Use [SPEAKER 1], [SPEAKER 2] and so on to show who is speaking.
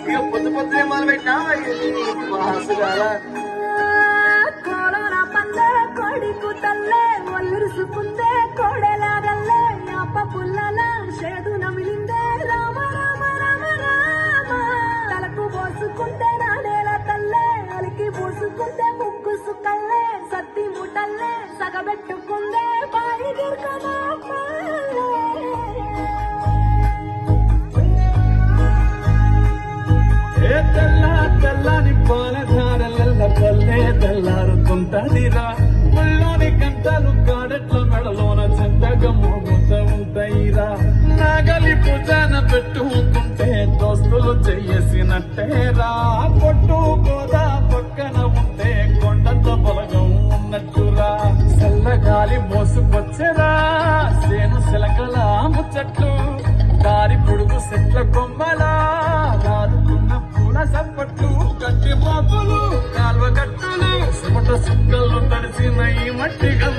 [SPEAKER 1] ఇక పొద్దు పొద్దునే మొదలు పెట్టినా
[SPEAKER 2] కోలోన పందే కొడికు తల్లే ఒల్లురుసుకుందే కోడెలాగల్లే అప్ప పుల్లల షేదు నమిలిందే రామ రామ రామ రామ తలకు పోసుకుంటే నానేల తల్లే అలికి పూసుకుంటే ముగ్గు సుక్కల్లే సత్తి ముటల్లే సగబెట్టుకుందే బాయి గిర్కనా
[SPEAKER 3] తెల్లని పాలధారల పల్లె తెల్లారుతుంటదిరా ముళ్ళోని గంటలు కాడెట్ల మెడలోన చెందగా మోగుతూ ఉంటాయిరా నాగలి పూజన పెట్టుకుంటే దోస్తులు చెయ్యేసినట్టేరా పొట్టు గోదా పక్కన ఉంటే కొండంత బలగం ఉన్నట్టురా చల్లగాలి మోసుకొచ్చెరా సేను శిలకల ముచ్చట్లు దారి పొడుగు సెట్ల కొమ్మలా రారుకున్న పూల సప్పట్లు గట్టి బాపులు కాల్వ గట్టులు సిమట సుక్కలు తడిసిన ఈ మట్టిగా